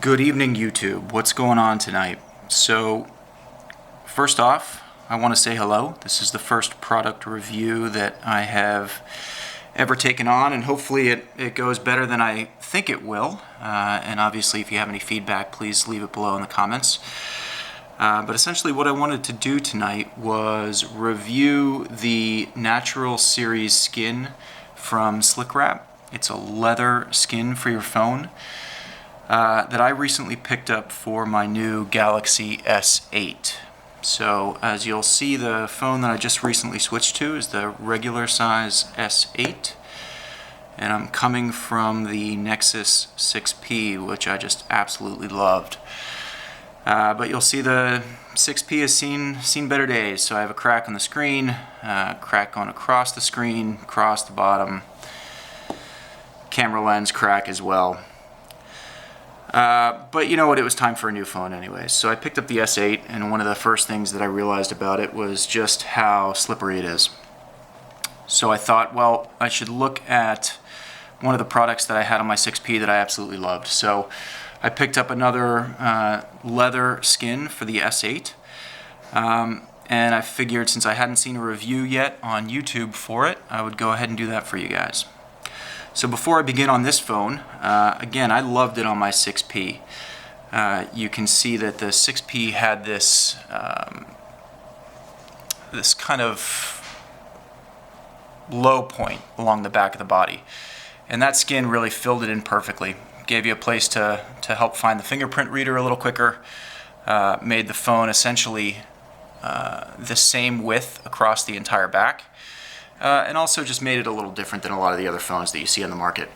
Good evening, YouTube. What's going on tonight? So, first off, I want to say hello. This is the first product review that I have ever taken on, and hopefully it goes better than I think it will. And obviously, if you have any feedback, please leave it below in the comments. But essentially what I wanted to do tonight was review the Natural Series skin from Slickwrap. It's a leather skin for your phone that I recently picked up for my new Galaxy S8. So as you'll see, the phone that I just recently switched to is the regular size S8. And I'm coming from the Nexus 6P, which I just absolutely loved. But you'll see the 6P has seen better days. So I have a crack on the screen, crack going across the screen, across the bottom, camera lens crack as well. But you know what, it was time for a new phone anyways. So I picked up the S8, and one of the first things that I realized about it was just how slippery it is. So I thought, well, I should look at one of the products that I had on my 6P that I absolutely loved. So I picked up another leather skin for the S8, and I figured since I hadn't seen a review yet on YouTube for it, I would go ahead and do that for you guys. So before I begin on this phone, again, I loved it on my 6P. You can see that the 6P had this this kind of low point along the back of the body, and that skin really filled it in perfectly. Gave you a place to help find the fingerprint reader a little quicker. Made the phone essentially the same width across the entire back. And also just made it a little different than a lot of the other phones that you see on the market.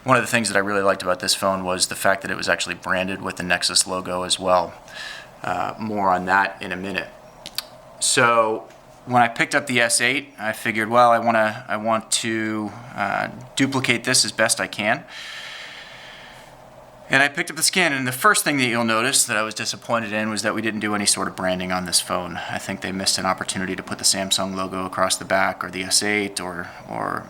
One of the things that I really liked about this phone was the fact that it was actually branded with the Nexus logo as well. More on that in a minute. So when I picked up the S8, I figured, well, I want to duplicate this as best I can. And I picked up the skin, and the first thing that you'll notice that I was disappointed in was that we didn't do any sort of branding on this phone. I think they missed an opportunity to put the Samsung logo across the back, or the S8, or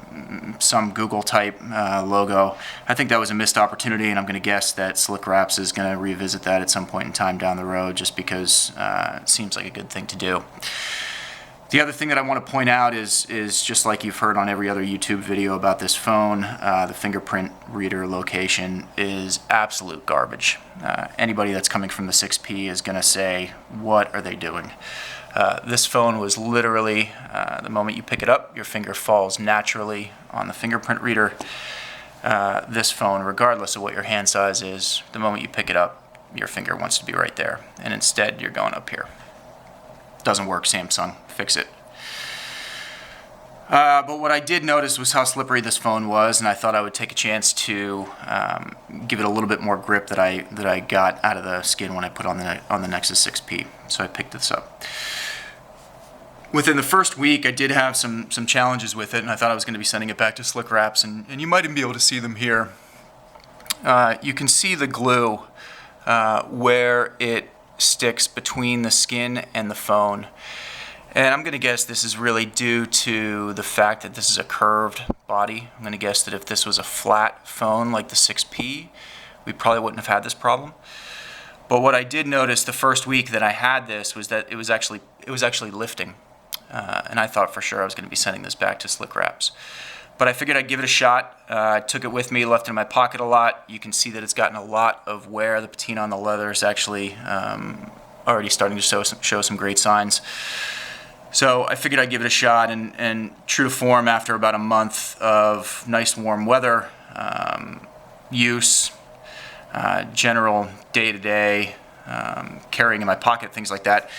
some Google type logo. I think that was a missed opportunity, and I'm going to guess that Slickwraps is going to revisit that at some point in time down the road, just because it seems like a good thing to do. The other thing that I want to point out is just like you've heard on every other YouTube video about this phone, the fingerprint reader location is absolute garbage. Anybody that's coming from the 6P is going to say, what are they doing? This phone was literally, the moment you pick it up, your finger falls naturally on the fingerprint reader. This phone, regardless of what your hand size is, the moment you pick it up, your finger wants to be right there. And instead, you're going up here. Doesn't work, Samsung. Fix it. But what I did notice was how slippery this phone was, and I thought I would take a chance to give it a little bit more grip that I got out of the skin when I put on the Nexus 6P. So I picked this up. Within the first week, I did have some challenges with it, and I thought I was going to be sending it back to Slickwraps, and you might even be able to see them here. You can see the glue where it sticks between the skin and the phone. And I'm going to guess this is really due to the fact that this is a curved body. I'm going to guess that if this was a flat phone like the 6P, we probably wouldn't have had this problem. But what I did notice the first week that I had this was that it was actually lifting. And I thought for sure I was going to be sending this back to Slickwraps. But I figured I'd give it a shot. I took it with me, left it in my pocket a lot. You can see that it's gotten a lot of wear. The patina on the leather is actually already starting to show some great signs. So I figured I'd give it a shot, and true to form, after about a month of nice warm weather, use, general day-to-day, carrying in my pocket, things like that,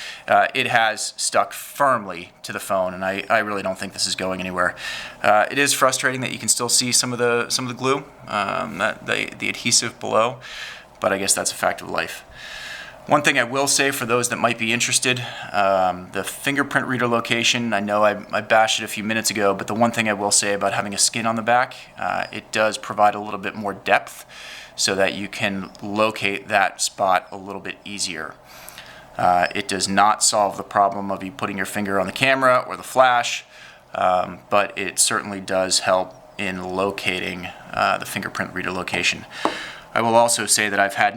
it has stuck firmly to the phone, and I really don't think this is going anywhere. It is frustrating that you can still see some of the glue, the adhesive below, but I guess that's a fact of life. One thing I will say for those that might be interested, the fingerprint reader location, I know I bashed it a few minutes ago, but the one thing I will say about having a skin on the back, it does provide a little bit more depth so that you can locate that spot a little bit easier. It does not solve the problem of you putting your finger on the camera or the flash, but it certainly does help in locating the fingerprint reader location. I will also say that I've had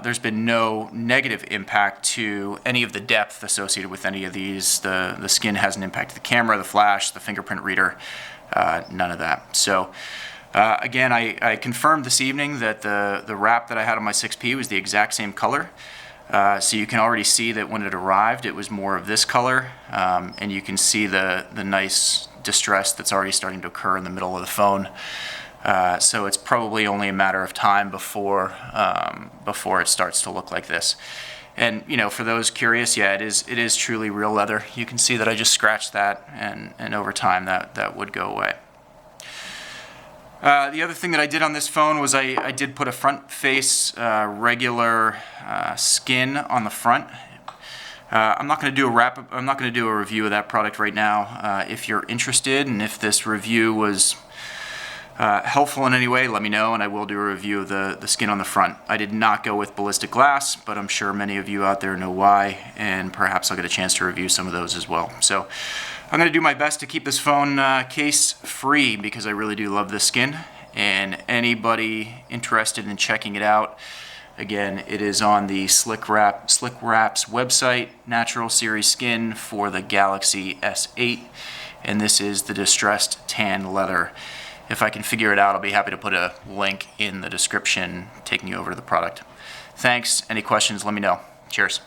there's been no negative impact to any of the depth associated with any of these. The skin hasn't impacted the camera, the flash, the fingerprint reader, none of that. So again, I confirmed this evening that the wrap that I had on my 6P was the exact same color. So you can already see that when it arrived, it was more of this color, and you can see the nice distress that's already starting to occur in the middle of the phone. So it's probably only a matter of time before it starts to look like this. And for those curious, yeah, it is truly real leather. You can see that I just scratched that, and over time that would go away. The other thing that I did on this phone was I did put a front face regular skin on the front. I'm not going to do a review of that product right now. If you're interested, and if this review was helpful in any way, let me know, and I will do a review of the skin on the front. I did not go with ballistic glass, but I'm sure many of you out there know why, and perhaps I'll get a chance to review some of those as well. So I'm going to do my best to keep this phone case free, because I really do love this skin. And anybody interested in checking it out, again, it is on the Slickwraps website, Natural Series Skin for the Galaxy S8, and this is the distressed tan leather. If I can figure it out, I'll be happy to put a link in the description taking you over to the product. Thanks. Any questions, let me know. Cheers.